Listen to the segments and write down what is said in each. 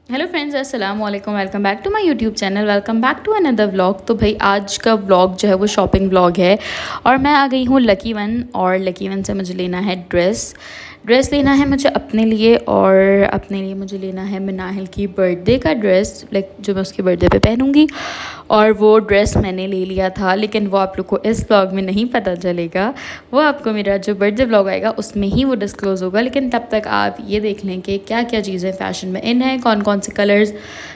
Hello friends, अस्सलाम वालेकुम। Welcome back to my YouTube channel. Welcome back to another vlog. तो भाई आज का व्लॉग जो है वो शॉपिंग व्लॉग है और मैं आ गई हूँ लकी वन। और लकी वन से मुझे लेना है ड्रेस लेना है मुझे अपने लिए, और अपने लिए मुझे लेना है मिनाहिल की बर्थडे का ड्रेस, लाइक जो मैं उसके बर्थडे पे पहनूँगी। और वो ड्रेस मैंने ले लिया था, लेकिन वो आप लोग को इस व्लॉग में नहीं पता चलेगा। वो आपको मेरा जो बर्थडे व्लॉग आएगा उसमें ही वो डिस्क्लोज़ होगा। लेकिन तब तक आप ये देख लें कि क्या क्या चीज़ें फ़ैशन में इन हैं, कौन कौन से कलर्स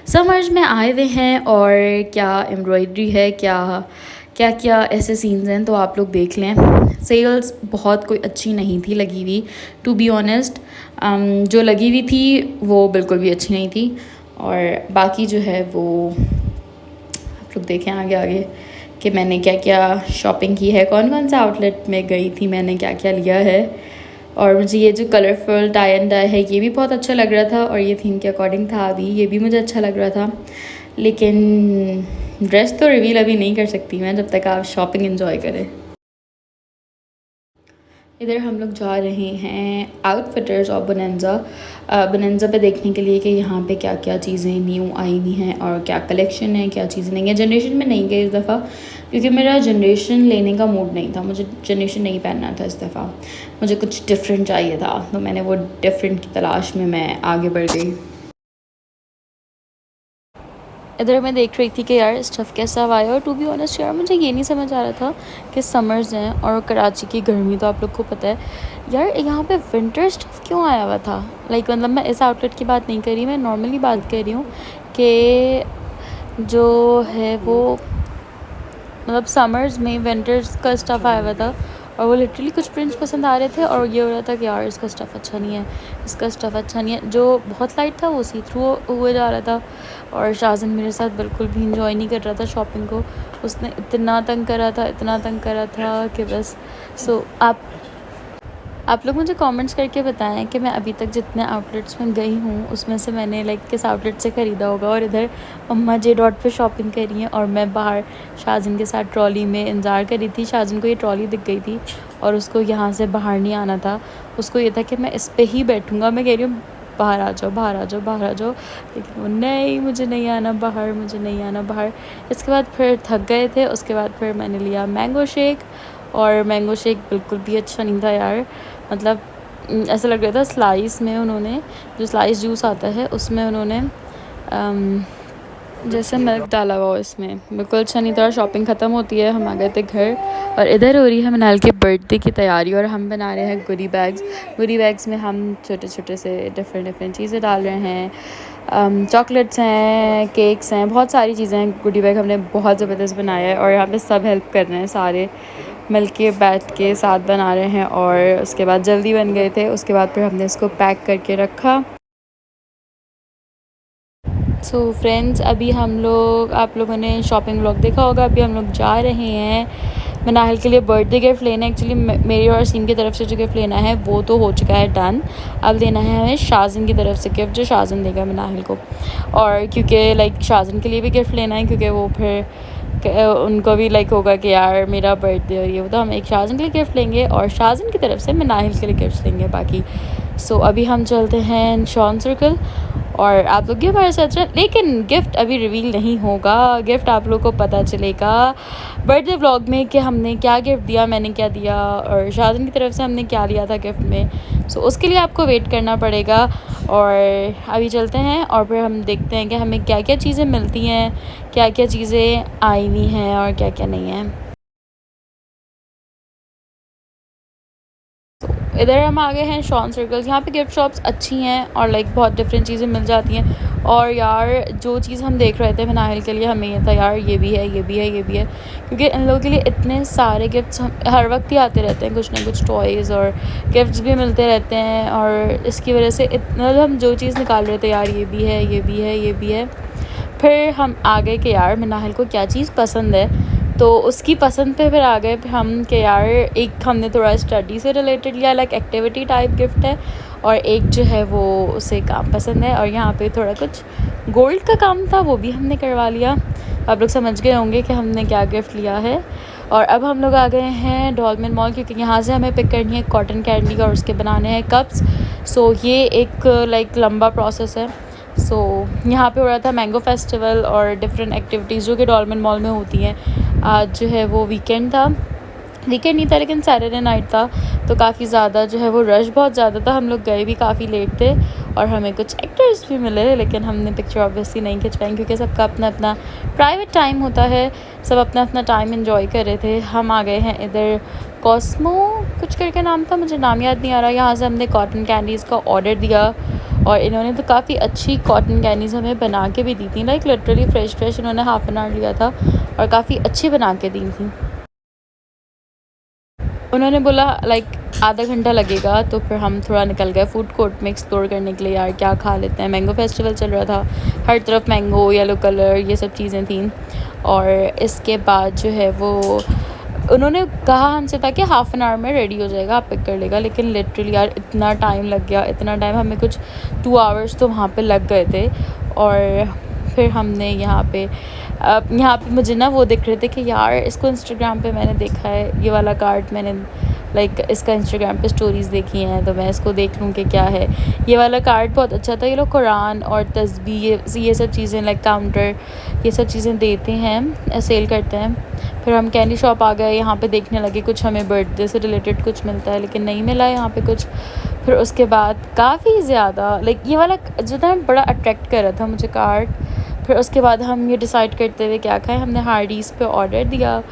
समर्स में आए हुए हैं, और क्या एम्ब्रॉयडरी है, क्या क्या क्या ऐसे सीन्स हैं, तो आप लोग देख लें। सेल्स बहुत कोई अच्छी नहीं थी लगी हुई, टू बी ऑनेस्ट। जो लगी हुई थी वो बिल्कुल भी अच्छी नहीं थी। और बाकी जो है वो आप लोग देखें आगे आगे कि मैंने क्या क्या शॉपिंग की है, कौन कौन सा आउटलेट में गई थी, मैंने क्या क्या लिया है। और मुझे ये जो कलरफुल टाई एंड डाई है ये भी बहुत अच्छा लग रहा था, और ये थीम के अकॉर्डिंग था अभी, ये भी मुझे अच्छा लग रहा था। लेकिन ड्रेस तो रिवील अभी नहीं कर सकती मैं जब तक आप शॉपिंग एंजॉय करें। इधर हम लोग जा रहे हैं आउटफिटर्स और बोनेंजा पे देखने के लिए कि यहाँ पे क्या क्या चीज़ें न्यू आई हुई हैं और क्या कलेक्शन है, क्या चीज़ें नहीं है। जनरेशन में नहीं गए इस दफ़ा क्योंकि मेरा जनरेशन लेने का मूड नहीं था, मुझे जनरेशन नहीं पहनना था इस दफ़ा, मुझे कुछ डिफरेंट चाहिए था, तो मैंने वो डिफरेंट की तलाश में मैं आगे बढ़ गई। इधर मैं देख रही थी कि यार स्टफ़ कैसा हुआ है, और टू बी ऑनेस्ट यार मुझे ये नहीं समझ आ रहा था कि समर्स हैं और कराची की गर्मी तो आप लोग को पता है यार, यहाँ पे विंटर स्टफ़ क्यों आया हुआ था। लाइक मतलब मैं इस आउटलेट की बात नहीं कर रही, मैं नॉर्मली बात कर रही हूँ कि जो है वो मतलब समर्स में विंटर्स का स्टफ़ आया हुआ था, और वो लिटरली कुछ प्रिंट्स पसंद आ रहे थे, और ये हो रहा था कि यार इसका स्टफ़ अच्छा नहीं है, इसका स्टफ़ अच्छा नहीं है। जो बहुत लाइट था वो सी थ्रू हुए जा रहा था, और शाहजन मेरे साथ बिल्कुल भी इंजॉय नहीं कर रहा था शॉपिंग को। उसने इतना तंग करा था, इतना तंग करा था कि बस। सो आप लोग मुझे कमेंट्स करके बताएं कि मैं अभी तक जितने आउटलेट्स में गई हूँ उसमें से मैंने लाइक किस आउटलेट से ख़रीदा होगा। और इधर अम्मा जे डॉट पे शॉपिंग कर रही हैं, और मैं बाहर शाहजन के साथ ट्रॉली में इंतज़ार कर रही थी। शाहजन को ये ट्रॉली दिख गई थी और उसको यहाँ से बाहर नहीं आना था, उसको ये था कि मैं इस पर ही बैठूँगा। मैं कह रही हूँ बाहर आ जाओ, बाहर आ जाओ, बाहर आ जाओ, लेकिन वो नहीं, मुझे नहीं आना बाहर, मुझे नहीं आना बाहर। इसके बाद फिर थक गए थे, उसके बाद फिर मैंने लिया मैंगो शेक, और मैंगो शेक बिल्कुल भी अच्छा नहीं था यार। मतलब ऐसा लग रहा था स्लाइस में उन्होंने, जो स्लाइस जूस आता है उसमें उन्होंने जैसे मिल्क डाला हुआ हो, इसमें बिल्कुल अच्छा नहीं था। शॉपिंग ख़त्म होती है, हम आ गए थे घर, और इधर हो रही है मनाल के बर्थडे की तैयारी, और हम बना रहे हैं गोदी बैग्स में हम छोटे छोटे से डिफरेंट चीज़ें डाल रहे हैं। चॉकलेट्स हैं, केक्स हैं, बहुत सारी चीज़ें हैं। गोदी बैग हमने बहुत ज़बरदस्त बनाया है, और यहाँ पे सब हेल्प कर रहे हैं, सारे मिल के बैठ के साथ बना रहे हैं। और उसके बाद जल्दी बन गए थे, उसके बाद फिर हमने इसको पैक करके रखा। सो फ्रेंड्स, अभी हम लोग, आप लोगों ने शॉपिंग व्लॉग देखा होगा, अभी हम लोग जा रहे हैं मनाहिल के लिए बर्थडे गिफ्ट लेना। एक्चुअली मेरी और सीम की तरफ से जो गिफ्ट लेना है वो तो हो चुका है डन, अब लेना है हमें शाहजन की तरफ से गिफ्ट, जो शाहजन देगा मनाहिल को। और क्योंकि लाइक शाहजन के लिए भी गिफ्ट लेना है, क्योंकि वो फिर उनको भी लाइक होगा कि यार मेरा बर्थडे और ये वो, तो हम एक शाहजन के लिए गिफ्ट लेंगे और शाहजन की तरफ से मनाहिल के लिए गिफ्ट लेंगे बाकी। सो अभी हम चलते हैं शॉन सर्कल, और आप लोग भी हमारे साथ रहें। लेकिन गिफ्ट अभी रिवील नहीं होगा, गिफ्ट आप लोग को पता चलेगा बर्थडे व्लॉग में कि हमने क्या गिफ्ट दिया, मैंने क्या दिया, और शाहजन की तरफ से हमने क्या लिया था गिफ्ट में। सो उसके लिए आपको वेट करना पड़ेगा। और अभी चलते हैं और फिर हम देखते हैं कि हमें क्या क्या चीज़ें मिलती हैं, क्या क्या चीज़ें आई हुई हैं और क्या क्या नहीं है। इधर हम आ गए हैं शॉन सर्कल्स। यहाँ पे गिफ्ट शॉप्स अच्छी हैं और लाइक बहुत डिफरेंट चीज़ें मिल जाती हैं। और यार जो चीज़ हम देख रहे थे मनाहिल के लिए, हमें ये था यार ये भी है, ये भी है, ये भी है, क्योंकि इन लोगों के लिए इतने सारे गिफ्ट्स हर वक्त ही आते रहते हैं, कुछ ना कुछ टॉयज़ और गिफ्ट्स भी मिलते रहते हैं। और इसकी वजह से इतना हम जो चीज़ निकाल रहे थे यार ये भी है, ये भी है, ये भी है, फिर हम आ गए कि यार मनाहिल को क्या चीज़ पसंद है, तो उसकी पसंद पे फिर आ गए हम कि यार एक हमने थोड़ा स्टडी से रिलेटेड लिया, लाइक एक्टिविटी टाइप गिफ्ट है, और एक जो है वो उसे काम पसंद है। और यहाँ पे थोड़ा कुछ गोल्ड का काम था, वो भी हमने करवा लिया। आप लोग समझ गए होंगे कि हमने क्या गिफ्ट लिया है। और अब हम लोग आ गए हैं डॉलमेन मॉल, क्योंकि यहाँ से हमें पिक करनी है कॉटन कैंडी और उसके बनाने हैं कप्स। सो ये एक लाइक लंबा प्रोसेस है, सो यहाँ पे हो रहा था मैंगो फेस्टिवल और डिफरेंट एक्टिविटीज़ जो कि डॉल्मेन मॉल में होती हैं। आज जो है वो वीकेंड था, वीकेंड नहीं था लेकिन सैटरडे नाइट था, तो काफ़ी ज़्यादा जो है वो रश बहुत ज़्यादा था। हम लोग गए भी काफ़ी लेट थे और हमें कुछ एक्टर्स भी मिले, लेकिन हमने पिक्चर ऑब्वियसली नहीं खिंचवाई क्योंकि सबका अपना अपना प्राइवेट टाइम होता है, सब अपना अपना टाइम एंजॉय कर रहे थे। हम आ गए हैं इधर, कॉस्मो कुछ करके नाम था, मुझे नाम याद नहीं आ रहा। यहाँ से हमने कॉटन कैंडीज़ का ऑर्डर दिया और इन्होंने तो काफ़ी अच्छी कॉटन कैंडीज़ हमें बना के भी दी थी, लाइक लिटरली फ्रेश इन्होंने हाफ़ एन आवर लिया था और काफ़ी अच्छी बना के दी थी। उन्होंने बोला लाइक आधा घंटा लगेगा, तो फिर हम थोड़ा निकल गए फूड कोर्ट में एक्सप्लोर करने के लिए। यार क्या खा लेते हैं, मैंगो फेस्टिवल चल रहा था, हर तरफ मैंगो, येलो कलर, ये सब चीज़ें थी। और इसके बाद जो है वो उन्होंने कहा हमसे था कि हाफ़ एन आवर में रेडी हो जाएगा, आप पिक कर लेगा, लेकिन लिटरली यार इतना टाइम लग गया, इतना टाइम, हमें कुछ 2 आवर्स तो वहाँ पे लग गए थे। और फिर हमने यहाँ पे मुझे ना वो दिख रहे थे कि यार इसको इंस्टाग्राम पे मैंने देखा है, ये वाला कार्ड मैंने लाइक इसका इंस्टाग्राम पे स्टोरीज़ देखी हैं, तो मैं इसको देख लूँ कि क्या है। ये वाला कार्ड बहुत अच्छा था, ये लोग कुरान और तस्बीह ये सब चीज़ें लाइक काउंटर ये सब चीज़ें देते हैं, सेल करते हैं। फिर हम कैंडी शॉप आ गए, यहाँ पे देखने लगे कुछ हमें बर्थडे से रिलेटेड कुछ मिलता है, लेकिन नहीं मिला यहाँ पे कुछ। फिर उसके बाद काफ़ी ज़्यादा लाइक ये वाला जो था बड़ा अट्रैक्ट कर रहा था मुझे कार्ड। फिर उसके बाद हम ये डिसाइड करते हुए क्या खाएं, हमने हार्डीज़ पे ऑर्डर दिया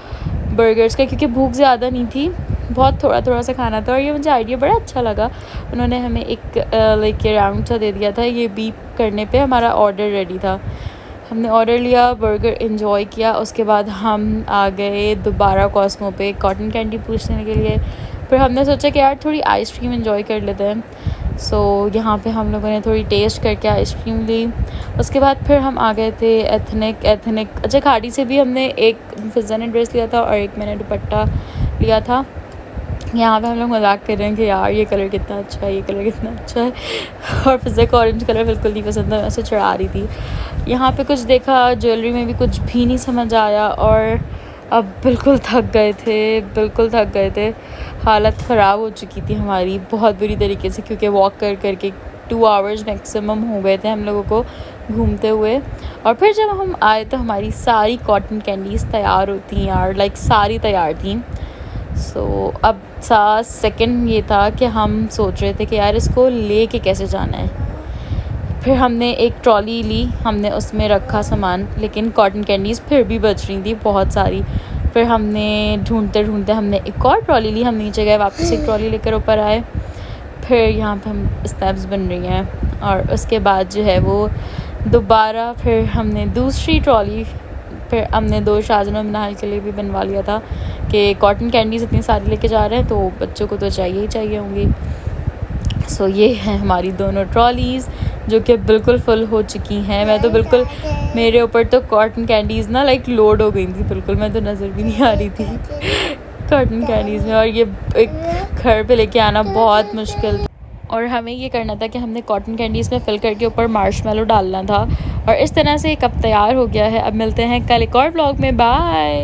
बर्गर्स का, क्योंकि भूख ज़्यादा नहीं थी, बहुत थोड़ा सा खाना था। और ये मुझे आइडिया बड़ा अच्छा लगा, उन्होंने हमें एक लाइक ये राउंड सा दे दिया था, ये बीप करने पे हमारा ऑर्डर रेडी था। हमने ऑर्डर लिया, बर्गर एंजॉय किया। उसके बाद हम आ गए दोबारा कॉस्मो पे कॉटन कैंडी पूछने के लिए। फिर हमने सोचा कि यार थोड़ी आइसक्रीम एंजॉय कर लेते हैं, सो यहाँ पे हम लोगों ने थोड़ी टेस्ट करके आइसक्रीम ली। उसके बाद फिर हम आ गए थे एथनिक अच्छा खाड़ी से भी हमने एक फिज़ा ने ड्रेस लिया था और एक मैंने दुपट्टा लिया था। यहाँ पे हम लोग मजाक कर रहे हैं कि यार ये कलर कितना अच्छा है, ये कलर कितना अच्छा है, और फिज़ा को ऑरेंज कलर बिल्कुल नहीं पसंद था, मैं उसे चढ़ा रही थी। यहाँ पे कुछ देखा, ज्वेलरी में भी कुछ भी नहीं समझ आया और अब बिल्कुल थक गए थे, हालत ख़राब हो चुकी थी हमारी बहुत बुरी तरीके से, क्योंकि वॉक कर के 2 आवर्स मैक्सिमम हो गए थे हम लोगों को घूमते हुए। और फिर जब हम आए तो हमारी सारी कॉटन कैंडीज़ तैयार होती यार, लाइक सारी तैयार थी। सो अब सेकंड ये था कि हम सोच रहे थे कि यार इसको ले के कैसे जाना है। फिर हमने एक ट्रॉली ली, हमने उसमें रखा सामान, लेकिन कॉटन कैंडीज़ फिर भी बच रही थी बहुत सारी। फिर हमने ढूंढते हमने एक और ट्रॉली ली, हम नीचे गए, वापस एक ट्रॉली लेकर ऊपर आए। फिर यहाँ पे हम स्नैप्स बन रही हैं और उसके बाद जो है वो दोबारा फिर हमने दूसरी ट्रॉली, फिर हमने 2 शाहजहां मिनाल के लिए भी बनवा लिया था कि कॉटन कैंडीज़ इतनी सारी लेके जा रहे हैं तो बच्चों को तो चाहिए ही चाहिए होंगी। सो ये हैं हमारी दोनों ट्रॉलीज़ जो कि बिल्कुल फुल हो चुकी हैं। मैं तो बिल्कुल, मेरे ऊपर तो कॉटन कैंडीज़ ना लाइक लोड हो गई थी बिल्कुल, मैं तो नज़र भी नहीं आ रही थी कॉटन कैंडीज़ में। और ये एक घर पे लेके आना बहुत मुश्किल था, और हमें ये करना था कि हमने कॉटन कैंडीज़ में फिल करके ऊपर मार्शमेलो डालना था। और इस तरह से एक कप तैयार हो गया है। अब मिलते हैं कल एक और व्लॉग में, बाय।